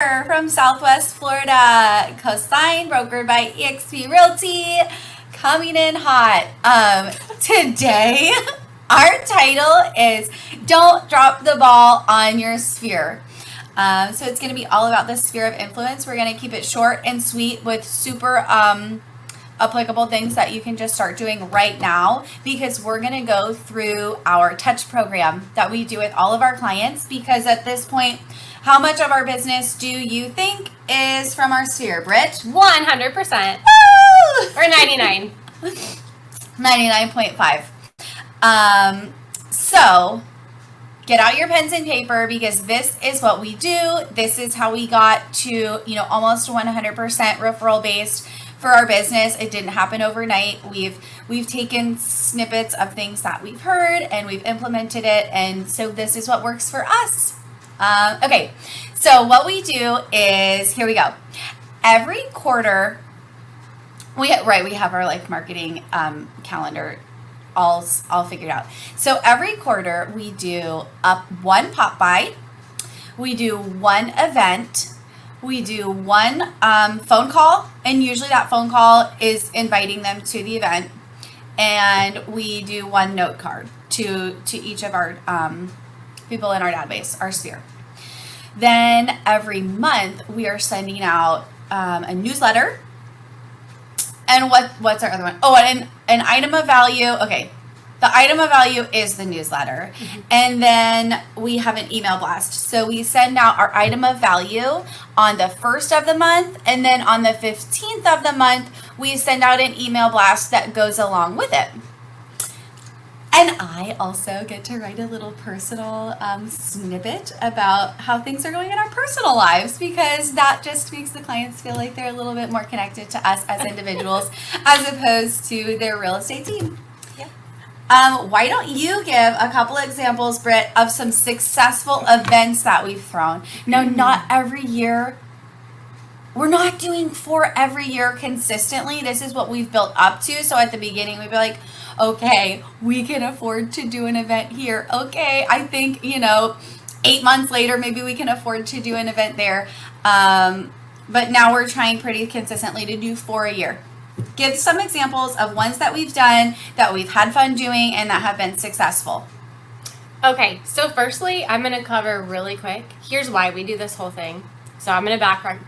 from Southwest Florida, co-signed, brokered by eXp Realty, coming in hot. Today, our title is Don't Drop the Ball on Your Sphere. So it's going to be all about the sphere of influence. We're going to keep it short and sweet with super applicable things that you can just start doing right now, because we're going to go through our touch program that we do with all of our clients. Because at this point, how much of our business do you think is from our sphere, Britt? 100%. Or 99. 99.5. So get out your pens and paper, because this is what we do. This is how we got to, almost 100% referral based for our business. It didn't happen overnight. We've taken snippets of things that we've heard and we've implemented it, and so this is what works for us. Okay, so what we do is, here we go. Every quarter, we have our marketing calendar all figured out. So every quarter we do up one pop by, we do one event, we do one phone call, and usually that phone call is inviting them to the event, and we do one note card to each of our people in our database, our sphere. Then every month we are sending out a newsletter. And what's our other one? Oh, and an item of value. Okay, the item of value is the newsletter. Mm-hmm. And then we have an email blast. So we send out our item of value on the 1st of the month, and then on the 15th of the month, we send out an email blast that goes along with it. And I also get to write a little personal snippet about how things are going in our personal lives, because that just makes the clients feel like they're a little bit more connected to us as individuals as opposed to their real estate team. Yeah. Why don't you give a couple examples, Britt, of some successful events that we've thrown? No, not every year. We're not doing 4 every year consistently. This is what we've built up to. So at the beginning, we'd be like, okay, we can afford to do an event here. Okay, I think, 8 months later, maybe we can afford to do an event there. But now we're trying pretty consistently to do 4 a year. Give some examples of ones that we've done, that we've had fun doing, and that have been successful. Okay, so firstly, I'm going to cover really quick. Here's why we do this whole thing. So I'm going to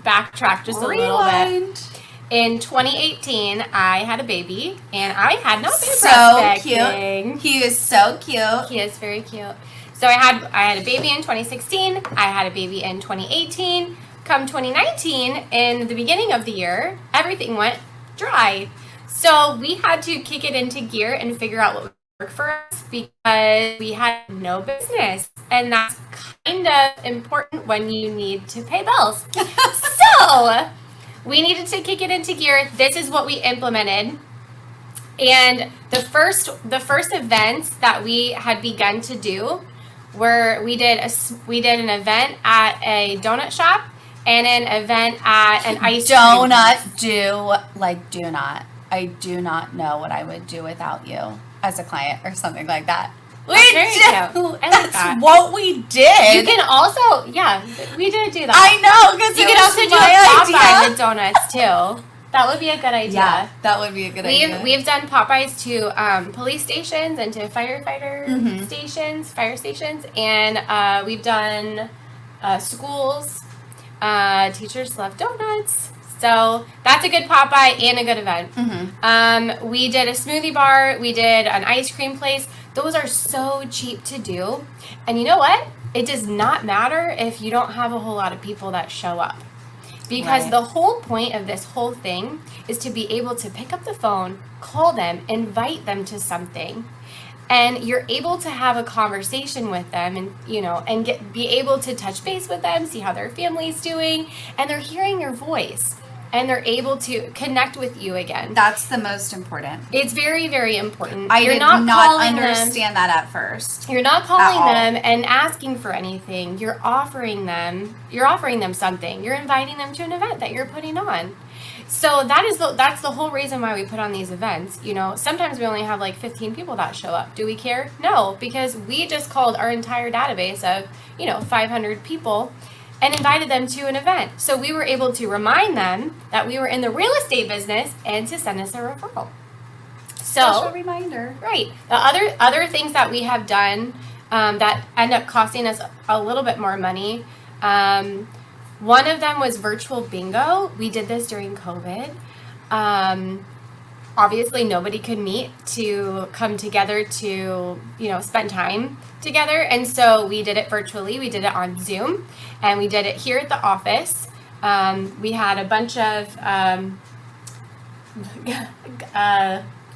backtrack just a little bit. In 2018, I had a baby, and I had not been prospecting. Cute. He is so cute. He is very cute. So I had a baby in 2016. I had a baby in 2018. Come 2019, in the beginning of the year, everything went dry. So we had to kick it into gear and figure out what would work for us, because we had no business, and that's kind of important when you need to pay bills. So we needed to kick it into gear. This is what we implemented. And the first events that we had begun to do were, we did an event at a donut shop and an event at an ice cream. I do not know what I would do without you as a client or something like that. That's what we did. You can also, we did do that. I know, because you could also do a Popeye with donuts too. That would be a good idea. Yeah, that would be a good idea. We've done Popeyes to police stations and to firefighter stations, fire stations, and we've done schools. Teachers love donuts. So that's a good Popeye and a good event. Mm-hmm. We did a smoothie bar. We did an ice cream place. Those are so cheap to do. And you know what? It does not matter if you don't have a whole lot of people that show up. Because the whole point of this whole thing is to be able to pick up the phone, call them, invite them to something. And you're able to have a conversation with them, and be able to touch base with them, see how their family's doing, and they're hearing your voice. And they're able to connect with you again. That's the most important. It's very, very important. I did not understand that at first. You're not calling them and asking for anything. You're offering them something. You're inviting them to an event that you're putting on. So that's the whole reason why we put on these events. Sometimes we only have 15 people that show up. Do we care? No, because we just called our entire database of 500 people and invited them to an event. So we were able to remind them that we were in the real estate business and to send us a referral. Special So, reminder. right. The other things that we have done that end up costing us a little bit more money. One of them was virtual bingo. We did this during COVID. Obviously, nobody could meet to come together to, spend time together. And so we did it virtually. We did it on Zoom. And we did it here at the office. We had a bunch of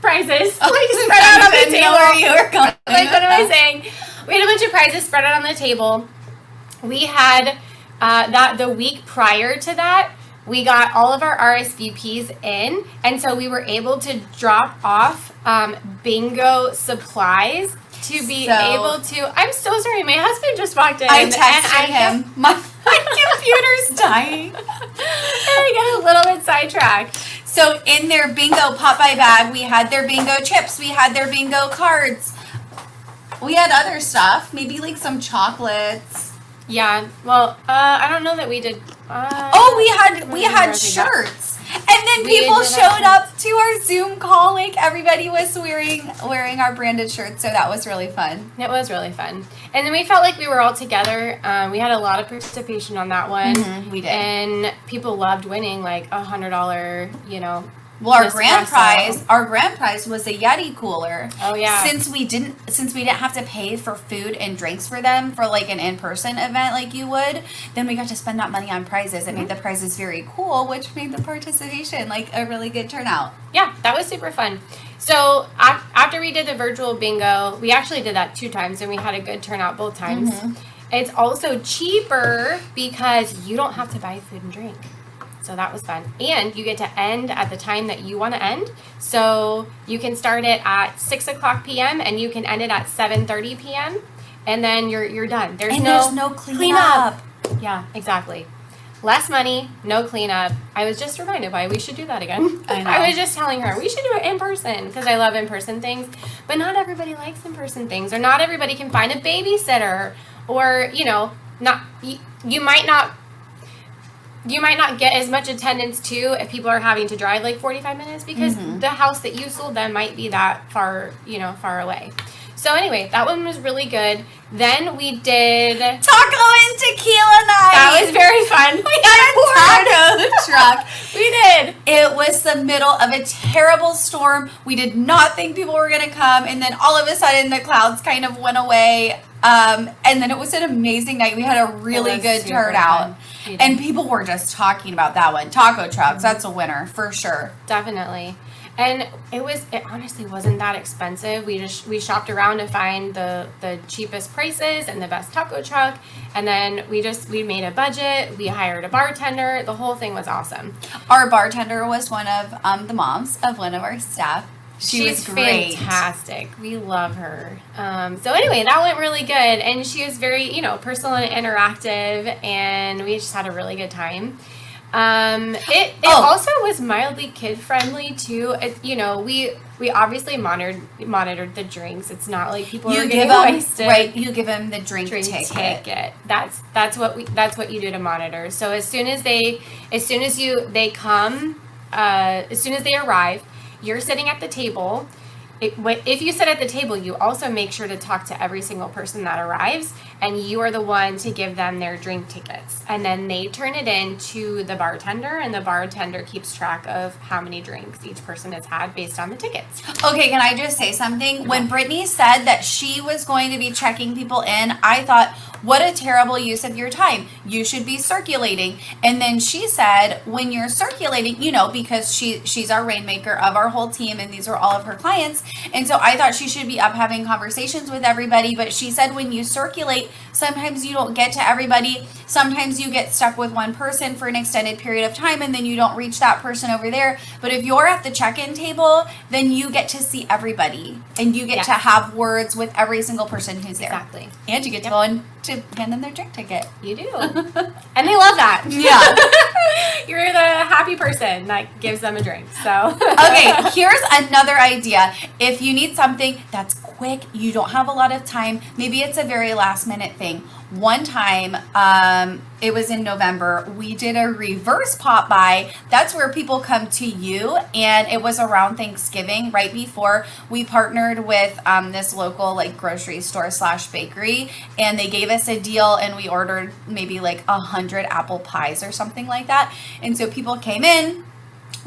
prizes spread out on the table. Where you were going. Like, what am I saying? We had a bunch of prizes spread out on the table. We had that the week prior to that, we got all of our RSVPs in, and so we were able to drop off bingo supplies to be able to. I'm so sorry, my husband just walked in. I texted him. My computer's dying. And I got a little bit sidetracked. So in their bingo pop-by bag, we had their bingo chips, we had their bingo cards. We had other stuff, maybe like some chocolates. Yeah, well, I don't know that we did. We had shirts, and then people showed up to our Zoom call. Like everybody was wearing our branded shirts, so that was really fun. It was really fun, and then we felt like we were all together. We had a lot of participation on that one. We did, and people loved winning like $100. Well, our grand prize was a Yeti cooler. Oh yeah. Since we didn't have to pay for food and drinks for them for like an in-person event like you would, then we got to spend that money on prizes. It made the prizes very cool, which made the participation like a really good turnout. Yeah, that was super fun. So after we did the virtual bingo, we actually did that 2 times, and we had a good turnout both times. It's also cheaper because you don't have to buy food and drink. So that was fun. And you get to end at the time that you want to end. So you can start it at 6 o'clock p.m. and you can end it at 7:30 p.m. And then you're done. There's no cleanup. Yeah, exactly. Less money, no cleanup. I was just reminded why we should do that again. I know. I was just telling her we should do it in person because I love in-person things. But not everybody likes in-person things, or not everybody can find a babysitter, or you might not get as much attendance too if people are having to drive like 45 minutes because the house that you sold them might be that far away. So anyway, that one was really good. Then we did Taco and tequila night. That was very fun. We had a taco truck. We did. It was the middle of a terrible storm. We did not think people were going to come, and then all of a sudden the clouds kind of went away. And then it was an amazing night. We had a really good turnout. And people were just talking about that one. Taco trucks, that's a winner for sure. Definitely. And it honestly wasn't that expensive. We shopped around to find the cheapest prices and the best taco truck. And then we made a budget. We hired a bartender. The whole thing was awesome. Our bartender was one of the moms of one of our staff. She's great. Fantastic. We love her. So anyway, that went really good, and she was very, personal and interactive, and we just had a really good time. It also was mildly kid friendly too. We obviously monitored the drinks. It's not like people are getting wasted. Right, you give them the drink ticket. That's what you do to monitor. So as soon as they arrive, you're sitting at the table. If you sit at the table, you also make sure to talk to every single person that arrives, and you are the one to give them their drink tickets. And then they turn it in to the bartender, and the bartender keeps track of how many drinks each person has had based on the tickets. Okay, can I just say something? When Brittany said that she was going to be checking people in, I thought, what a terrible use of your time. You should be circulating. And then she said, when you're circulating, because she's our rainmaker of our whole team, and these are all of her clients. And so I thought she should be up having conversations with everybody. But she said when you circulate, sometimes you don't get to everybody. Sometimes you get stuck with one person for an extended period of time, and then you don't reach that person over there. But if you're at the check-in table, then you get to see everybody, and you get to have words with every single person who's there. Exactly. And you get to go in to hand them their drink ticket. You do. And they love that. Yeah. You're the happy person that gives them a drink. So okay, here's another idea. If you need something that's quick, you don't have a lot of time, maybe it's a very last minute thing. One time, it was in November, we did a reverse pop by. That's where people come to you, and it was around Thanksgiving, right before we partnered with this local like grocery store / bakery, and they gave us a deal, and we ordered maybe like 100 apple pies or something like that. And so people came in,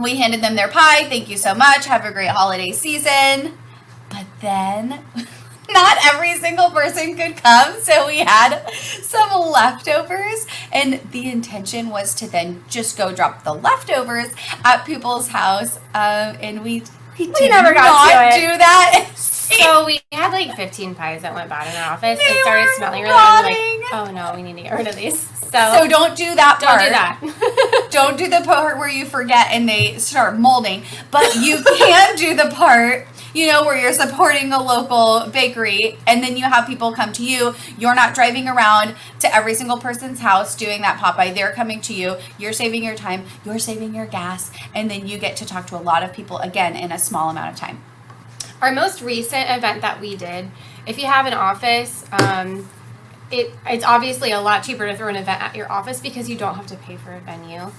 we handed them their pie. Thank you so much. Have a great holiday season. But then not every single person could come, so we had some leftovers, and the intention was to then just go drop the leftovers at people's house, and we did never got not to it. do that. So we had like 15 pies that went bad in our office. They It started were smelling really bad. rotting. Like, oh no, we need to get rid of these. So don't do that don't part. do that. Don't do the part where you forget and they start molding, but you can do the part, where you're supporting a local bakery, and then you have people come to you. You're not driving around to every single person's house doing that Popeye. They're coming to you. You're saving your time. You're saving your gas, and then you get to talk to a lot of people again in a small amount of time. Our most recent event that we did, if you have an office, it's obviously a lot cheaper to throw an event at your office because you don't have to pay for a venue.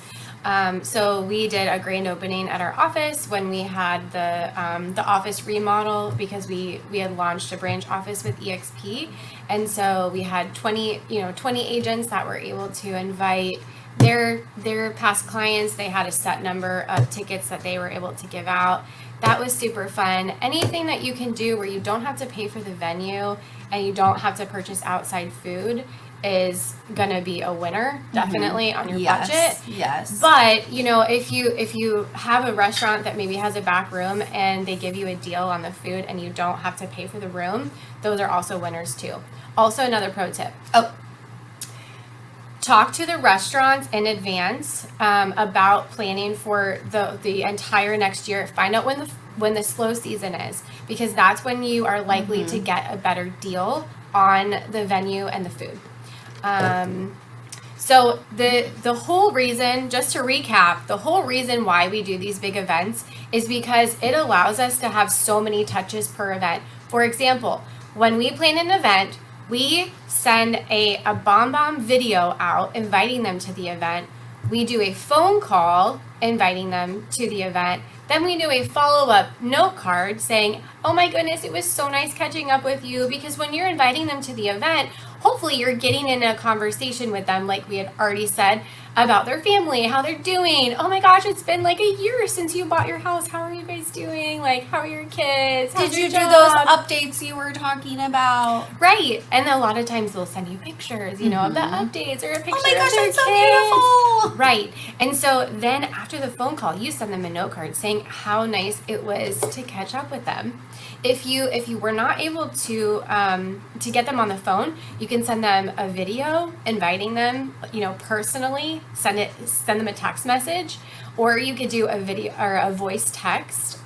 So we did a grand opening at our office when we had the office remodel, because we had launched a branch office with EXP, and so we had 20 agents that were able to invite their past clients. They had a set number of tickets that they were able to give out. That was super fun. Anything that you can do where you don't have to pay for the venue and you don't have to purchase outside food is gonna be a winner, definitely, on your budget. Yes. But if you have a restaurant that maybe has a back room and they give you a deal on the food and you don't have to pay for the room, those are also winners too. Also, another pro tip. Talk to the restaurants in advance about planning for the entire next year. Find out when the slow season is, because that's when you are likely to get a better deal on the venue and the food. So the whole reason, just to recap, the whole reason why we do these big events is because it allows us to have so many touches per event. For example, when we plan an event, we send a bomb video out inviting them to the event. We do a phone call inviting them to the event. Then we do a follow-up note card saying, oh my goodness, it was so nice catching up with you, because when you're inviting them to the event, hopefully you're getting in a conversation with them, like we had already said, about their family, how they're doing. Oh my gosh, it's been like a year since you bought your house. How are you guys doing? Like, how are your kids? How's Did your you do job? those updates you were talking about? Right. And a lot of times they'll send you pictures, of the updates, or a picture Oh my gosh, of their that's so kids. beautiful. Right. And so then after the phone call, you send them a note card saying how nice it was to catch up with them. If you were not able to get them on the phone, you can send them a video inviting them, personally. Send them a text message, or you could do a video or a voice text.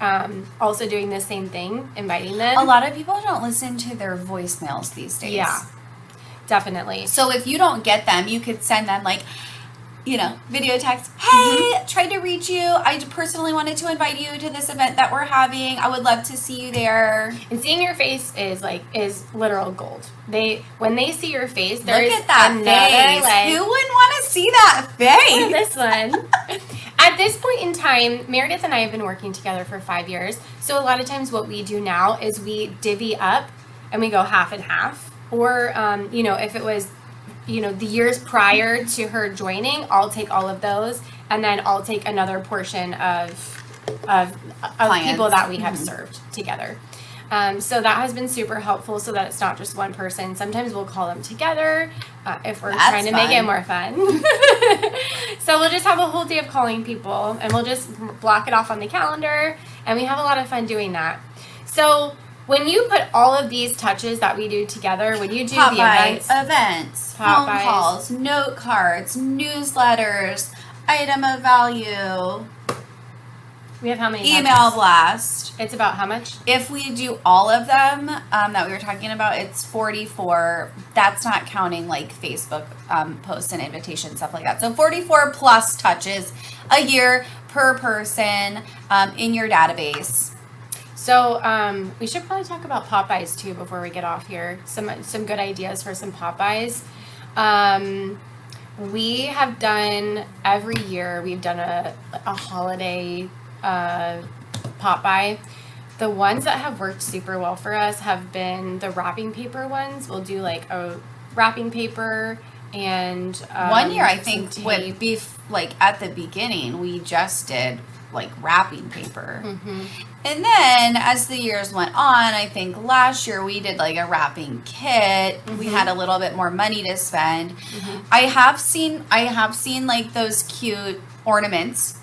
Also doing the same thing, inviting them. A lot of people don't listen to their voicemails these days. Yeah, definitely. So if you don't get them, you could send them video text. Hey, tried to reach you. I personally wanted to invite you to this event that we're having. I would love to see you there. And seeing your face is literal gold. When they see your face, there's Look at that another, face. Who wouldn't want to see that face? This one. At this point in time, Meredith and I have been working together for 5 years. So a lot of times what we do now is we divvy up and we go half and half. Or, if it was, the years prior to her joining, I'll take all of those, and then I'll take another portion of people that we have served together. So that has been super helpful, so that it's not just one person. Sometimes we'll call them together if we're trying to make it more fun. So we'll just have a whole day of calling people, and we'll just block it off on the calendar, and we have a lot of fun doing that. So when you put all of these touches that we do together, when you do the events, phone calls, note cards, newsletters, item of value, we have how many email touches? blast. It's about how much? If we do all of them that we were talking about, it's 44. That's not counting like Facebook posts and invitations, stuff like that. So 44 plus touches a year per person in your database. So we should probably talk about Popeyes too before we get off here. Some good ideas for some Popeyes. We have done every year. We've done a holiday Popeye. The ones that have worked super well for us have been the wrapping paper ones. We'll do like a wrapping paper and One year, I some think, tape. would be like at the beginning, we just did like wrapping paper. Mhm. And then as the years went on, I think last year we did like a wrapping kit. We had a little bit more money to spend. I have seen like those cute ornaments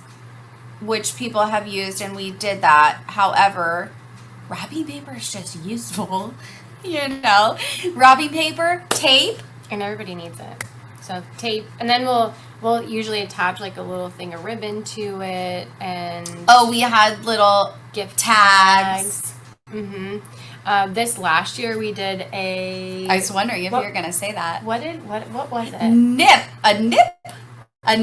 which people have used, and we did that. However, wrapping paper is just useful. Wrapping paper, tape. And everybody needs it. So tape, and then we'll usually attach like a little thing of ribbon to it, and Oh, we had little gift tags. This last year we did a. I was wondering if What- you were gonna say that. What was it? A nib, a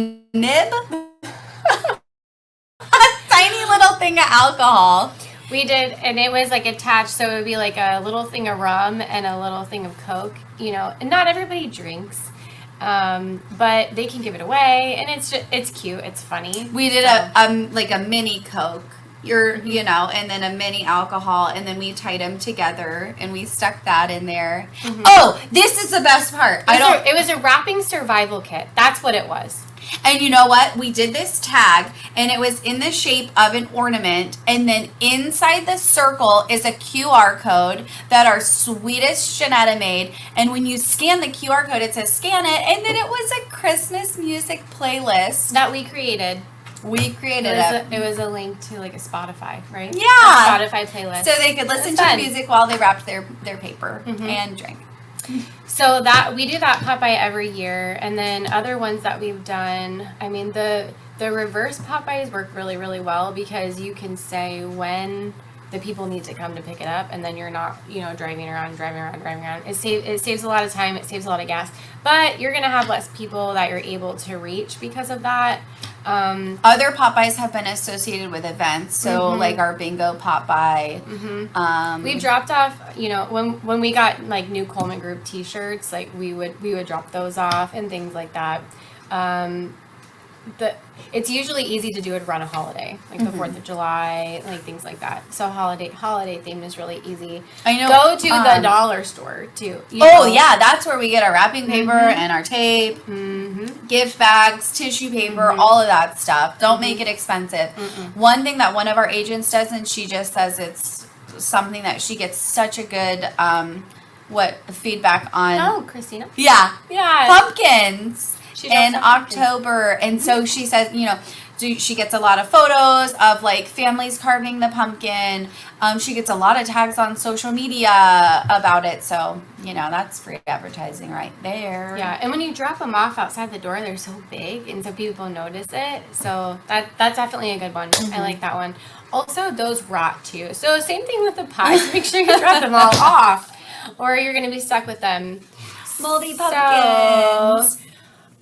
tiny little thing of alcohol. We did, and it was like attached, so it would be like a little thing of rum and a little thing of Coke. And not everybody drinks, but they can give it away, and it's cute, it's funny. We did So- like a mini Coke, and then a mini alcohol, and then we tied them together and we stuck that in there. Oh, this is the best part. It was a wrapping survival kit. That's what it was. And you know what? We did this tag, and it was in the shape of an ornament, and then inside the circle is a QR code that our sweetest Shanetta made, and when you scan the QR code, it says scan it, and then it was a Christmas music playlist. That we created. We created It was a link to like a Spotify, right? Yeah. A Spotify playlist. So they could listen It's to fun. music while they wrapped their paper and drink. So that we do that Popeye every year, and then other ones that we've done. I mean, the reverse Popeyes work really, really well because you can say when the people need to come to pick it up, and then you're not, driving around. It saves a lot of time. It saves a lot of gas, but you're gonna have less people that you're able to reach because of that. Other Popeyes have been associated with events, so like our bingo Popeye. We've dropped off, when we got like new Coleman Group T-shirts, like we would drop those off and things like that. It's usually easy to do it around a holiday, like the 4th of July, like things like that. So holiday theme is really easy. I know. Go to the dollar store too. Yeah, that's where we get our wrapping paper and our tape, gift bags, tissue paper, all of that stuff. Don't make it expensive. One thing that one of our agents does, and she just says it's something that she gets such a good feedback on. Oh, Christina. Yeah, Yeah. pumpkins She does in have pumpkins. October, and so she says, she gets a lot of photos of like families carving the pumpkin. She gets a lot of tags on social media about it, so that's free advertising right there. Yeah, and when you drop them off outside the door, they're so big, and so people notice it. So that's definitely a good one. I like that one. Also, those rot too. So same thing with the pies. Make sure you drop them all off, or you're gonna be stuck with them. Moldy pumpkins.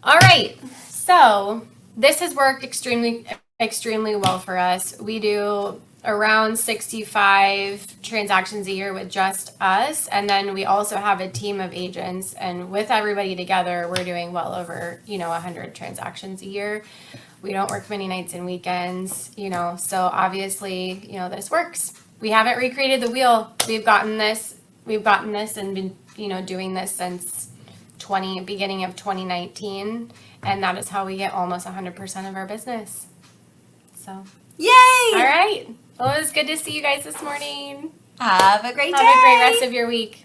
All right, so this has worked extremely well for us. We do around 65 transactions a year with just us, and then we also have a team of agents, and with everybody together, we're doing well over 100 transactions a year. We don't work many nights and weekends, so obviously this works. We haven't recreated the wheel. We've gotten this and been doing this since beginning of 2019, and that is how we get almost 100% of our business. So, Yay! all right. Well, it was good to see you guys this morning. Have a great day. Have a great rest of your week.